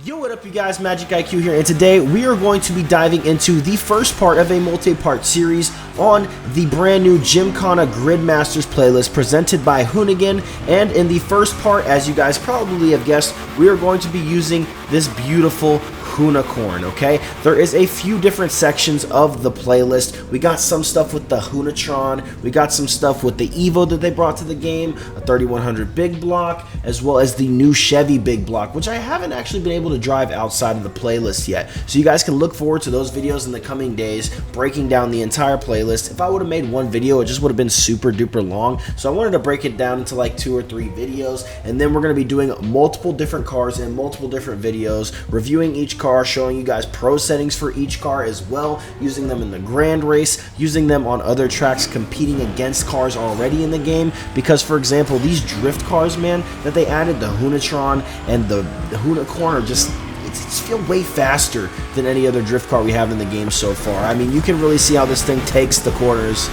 Yo, what up you guys, MxgicIQ here, and today we are going to be diving into the first part of a multi-part series on the brand new Gymkhana Gridmasters playlist presented by Hoonigan. And in the first part, as you guys probably have guessed, we are going to be using this beautiful Hoonicorn, okay? There is a few different sections of the playlist. We got some stuff with the Hoonitron, we got some stuff with the Evo that they brought to the game, a 3100 big block, as well as the new Chevy big block, which I haven't actually been able to drive outside of the playlist yet. So you guys can look forward to those videos in the coming days, breaking down the entire playlist. If I would have made one video, it just would have been super duper long. So I wanted to break it down into like 2 or 3 videos, and then we're going to be doing multiple different cars in multiple different videos, reviewing each car, showing you guys pro settings for each car as well, using them in the grand race, using them on other tracks, competing against cars already in the game. Because for example, these drift cars, man, that they added, the Hoonitron and the Hoonicorn, are just it's feel way faster than any other drift car we have in the game so far. I mean, you can really see how this thing takes the corners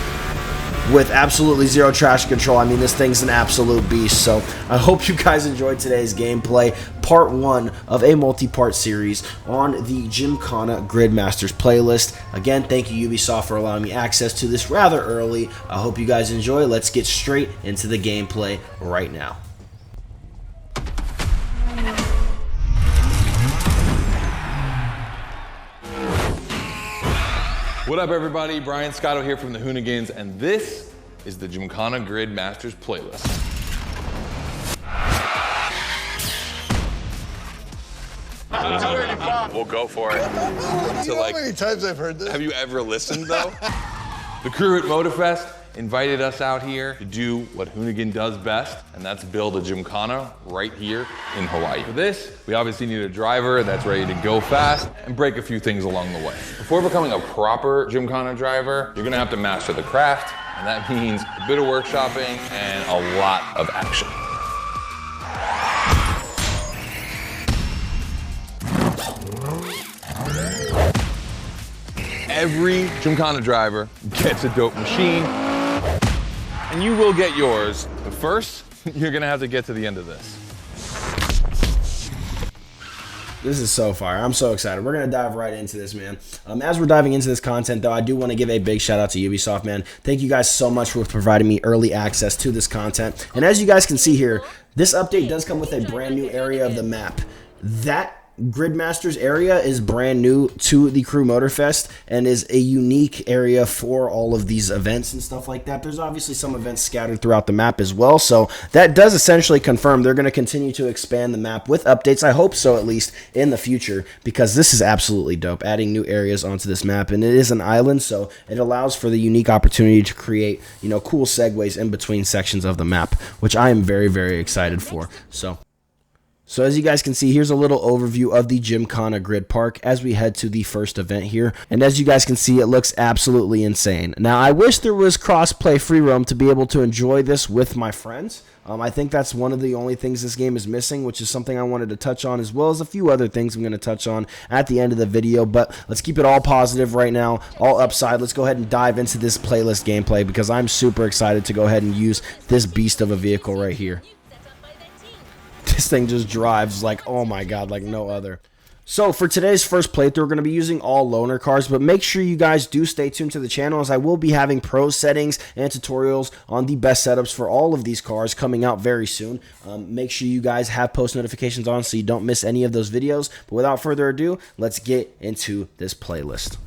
with absolutely zero traction control. I mean, this thing's an absolute beast. So I hope you guys enjoyed today's gameplay, part 1 of a multi-part series on the Gymkhana Gridmasters playlist. Again, thank you Ubisoft for allowing me access to this rather early. I hope you guys enjoy. Let's get straight into the gameplay right now. What up everybody, Brian Scotto here from the Hoonigans, and this is the Gymkhana Gridmasters playlist. We'll go for it. You know how many times I've heard this? Have you ever listened though? The crew at Motorfest invited us out here to do what Hoonigan does best, and that's build a Gymkhana right here in Hawaii. For this, we obviously need a driver that's ready to go fast and break a few things along the way. Before becoming a proper Gymkhana driver, you're gonna have to master the craft, and that means a bit of workshopping and a lot of action. Every Gymkhana driver gets a dope machine, and you will get yours, but first, you're gonna have to get to the end of this. This is so fire. I'm so excited. We're going to dive right into this, man. As we're diving into this content, though, I do want to give a big shout out to Ubisoft, man. Thank you guys so much for providing me early access to this content. And as you guys can see here, this update does come with a brand new area of the map. That Gridmasters area is brand new to the Crew Motorfest and is a unique area for all of these events and stuff like that. There's obviously some events scattered throughout the map as well, so that does essentially confirm they're going to continue to expand the map with updates. I hope so, at least in the future, because this is absolutely dope, adding new areas onto this map. And it is an island, so it allows for the unique opportunity to create, you know, cool segues in between sections of the map, which I am very, very excited for. So as you guys can see, here's a little overview of the Gymkhana Grid Park as we head to the first event here. And as you guys can see, it looks absolutely insane. Now, I wish there was cross-play free roam to be able to enjoy this with my friends. I think that's one of the only things this game is missing, which is something I wanted to touch on, as well as a few other things I'm going to touch on at the end of the video. But let's keep it all positive right now, all upside. Let's go ahead and dive into this playlist gameplay, because I'm super excited to go ahead and use this beast of a vehicle right here. This thing just drives like, oh my god, like no other. So for today's first playthrough, we're going to be using all loaner cars, but make sure you guys do stay tuned to the channel, as I will be having pro settings and tutorials on the best setups for all of these cars coming out very soon. Make sure you guys have post notifications on so you don't miss any of those videos. But without further ado, let's get into this playlist.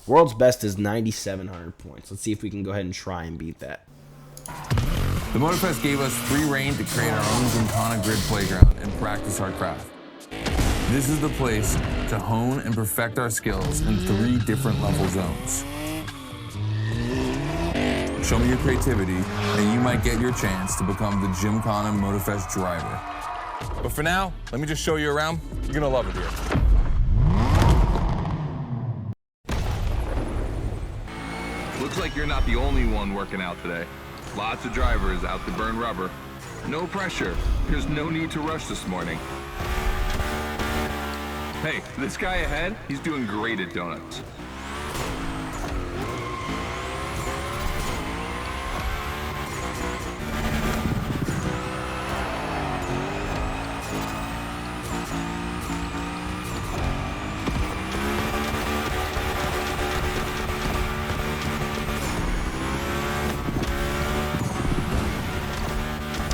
World's best is 9,700 points. Let's see if we can go ahead and try and beat that. The Motorfest gave us free reign to create our own Gymkhana Grid playground and practice our craft. This is the place to hone and perfect our skills in 3 different level zones. Show me your creativity, and you might get your chance to become the Gymkhana Motorfest driver. But for now, let me just show you around. You're gonna love it here. Looks like you're not the only one working out today. Lots of drivers out to burn rubber. No pressure. There's no need to rush this morning. Hey, this guy ahead, he's doing great at donuts.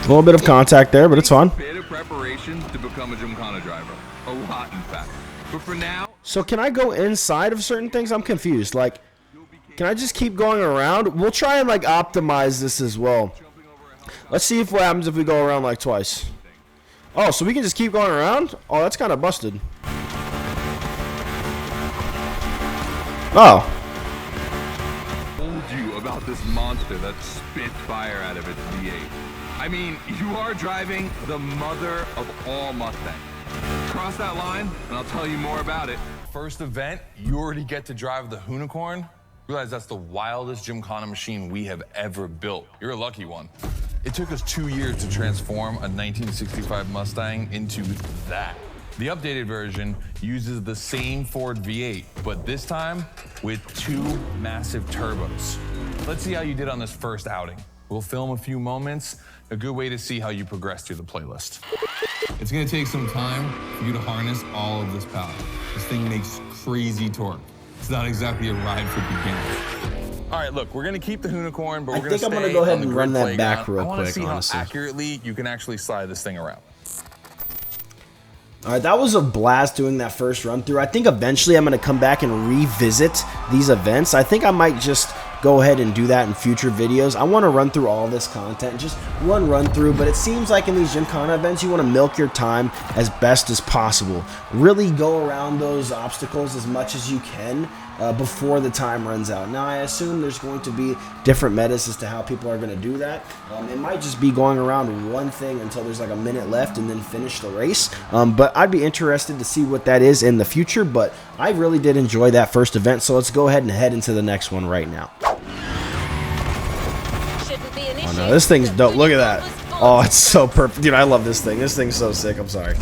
little bit of contact there, but it's fun. A bit of preparation to become a Gymkhana driver. A lot, in fact. But for now... So can I go inside of certain things? I'm confused. Like, can I just keep going around? We'll try and, like, optimize this as well. Let's see what happens if we go around, like, twice. Oh, so we can just keep going around? Oh, that's kind of busted. Oh. Told you about this monster that spits fire out of its V8. I mean, you are driving the mother of all Mustangs. Cross that line, and I'll tell you more about it. First event, you already get to drive the Hoonicorn. Realize that's the wildest Gymkhana machine we have ever built. You're a lucky one. It took us 2 years to transform a 1965 Mustang into that. The updated version uses the same Ford V8, but this time with 2 massive turbos. Let's see how you did on this first outing. We'll film a few moments, a good way to see how you progress through the playlist. It's gonna take some time for you to harness all of this power. This thing makes crazy torque. It's not exactly a ride for beginners. All right, look, we're gonna keep the Hoonicorn, but we're gonna stay I'm gonna go ahead on the and run grid that back playground. real I wanna quick, see honestly. how accurately you can actually slide this thing around. All right, that was a blast doing that first run through. I think eventually I'm going to come back and revisit these events. I think I might just go ahead and do that in future videos. I want to run through all this content, just one run through, but it seems like in these Gymkhana events, you want to milk your time as best as possible. Really go around those obstacles as much as you can before the time runs out. Now, I assume there's going to be different metas as to how people are going to do that. It might just be going around one thing until there's like a minute left and then finish the race. But I'd be interested to see what that is in the future. But I really did enjoy that first event, so let's go ahead and head into the next one right now. Oh no, this thing's dope. Look at that. Oh, it's so perfect. Dude, I love this thing. This thing's so sick. I'm sorry.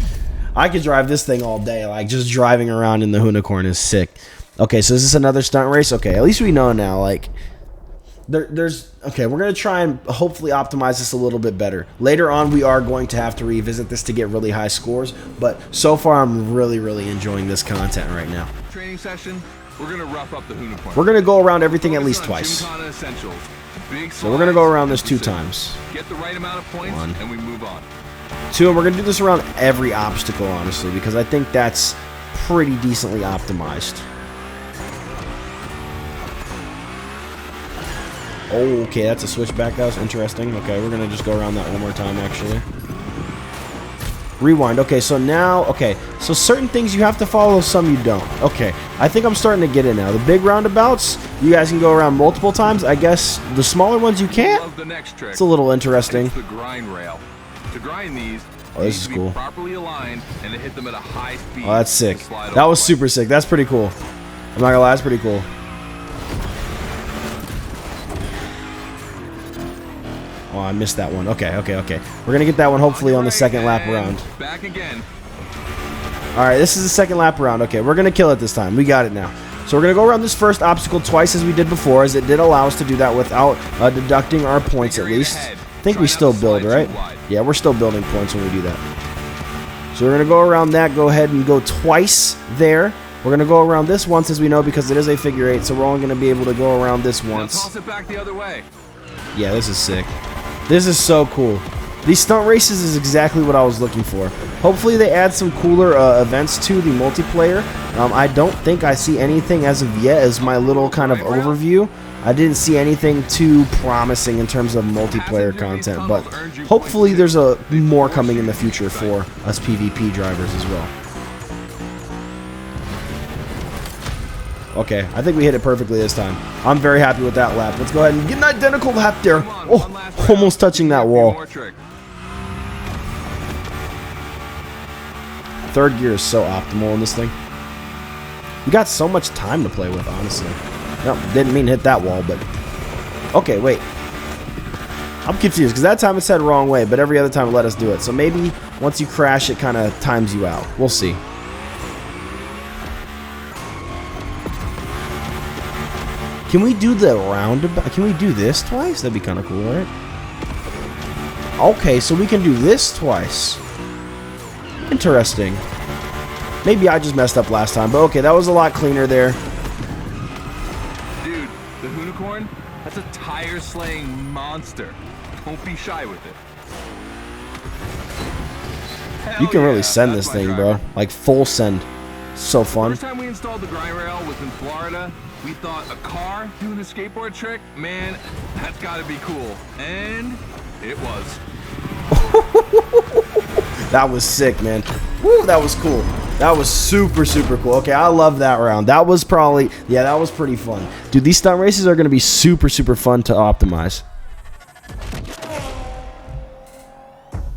I could drive this thing all day. Like, just driving around in the Hoonicorn is sick. Okay, so is this another stunt race? Okay, at least we know now. Like, okay, we're going to try and hopefully optimize this a little bit better. Later on, we are going to have to revisit this to get really high scores. But so far, I'm really, really enjoying this content right now. Training session, we're going to rough up the Hoonicorn. We're going to go around everything at least twice. So we're going to go around this 2 times. Get the right amount of points, and we move on. 2, and we're going to do this around every obstacle, honestly, because I think that's pretty decently optimized. Oh, okay, that's a switchback. That was interesting. Okay, we're going to just go around that one more time, actually. Rewind. Okay, so now, okay, so certain things you have to follow, some you don't. Okay, I think I'm starting to get it now. The big roundabouts, you guys can go around multiple times. I guess the smaller ones you can't. It's a little interesting. It's the grind rail. To grind these, oh, this is cool. Properly aligned and to hit them at a high speed. Oh, that's sick. That was super sick. That's pretty cool. I'm not gonna lie, that's pretty cool. Oh, I missed that one. Okay. We're gonna get that one hopefully on the second lap around. Back again. All right, this is the second lap around. Okay, we're gonna kill it this time. We got it now. So we're gonna go around this first obstacle twice as we did before, as it did allow us to do that without deducting our points at least. I think we still build, right? Yeah, we're still building points when we do that. So we're gonna go around that. Go ahead and go twice there. We're gonna go around this once, as we know, because it is a figure 8. So we're only gonna be able to go around this once. Now toss it back the other way. Yeah, this is sick. This is so cool. These stunt races is exactly what I was looking for. Hopefully they add some cooler events to the multiplayer. I don't think I see anything as of yet as my little kind of overview. I didn't see anything too promising in terms of multiplayer content, but hopefully there's more coming in the future for us PvP drivers as well. Okay, I think we hit it perfectly this time. I'm very happy with that lap. Let's go ahead and get an identical lap there. Oh, almost touching that wall. Third gear is so optimal in this thing. We got so much time to play with, honestly. No, didn't mean to hit that wall, but... Okay, wait. I'm confused, because that time it said wrong way, but every other time it let us do it. So maybe once you crash, it kind of times you out. We'll see. Can we do the roundabout? Can we do this twice? That'd be kind of cool, right? Okay, so we can do this twice. Interesting. Maybe I just messed up last time, but okay, that was a lot cleaner there. Dude, the Hoonicorn, that's a tire-slaying monster. Don't be shy with it. You can really yeah, send that's this my thing, driver. bro. Like full send. So fun. First time we installed the grind rail was in Florida. We thought a car doing a skateboard trick, man, that's gotta be cool. And it was. That was sick, man. Woo, that was cool. That was super, super cool. Okay, I love that round. That was probably, yeah, that was pretty fun. Dude, these stunt races are going to be super, super fun to optimize.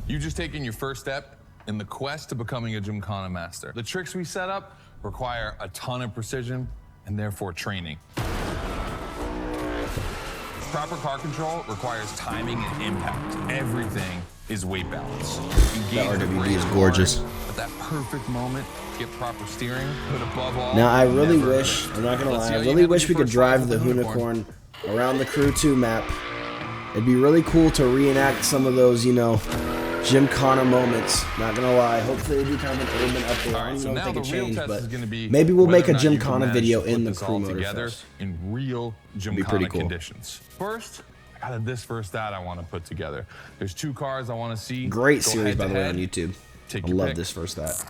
You've just taken your first step in the quest to becoming a Gymkhana master. The tricks we set up require a ton of precision and therefore training. Proper car control requires timing and impact. Everything is weight balance. That RWB is gorgeous. At that perfect moment, get proper steering, but above all, Now, I really never wish, hurt. I'm not going to Let's lie, see I how you really handle wish your we could first drive ride the with Hoonicorn around the Crew 2 map. It'd be really cool to reenact some of those, you know, Gymkhana moments. Not gonna lie. Hopefully they do kind of an urban update. I don't So even know now if the they can real change, test but is going to be maybe we'll make a whether or not you can Gymkhana manage video to put in the this Crew all together Motorfest. in real be Gymkhana pretty cool. conditions. First, I got a this versus that I want to put together. There's two cars I want to see. Great go series, by the way, on head-to-head. YouTube. Take I your love pick. this first that.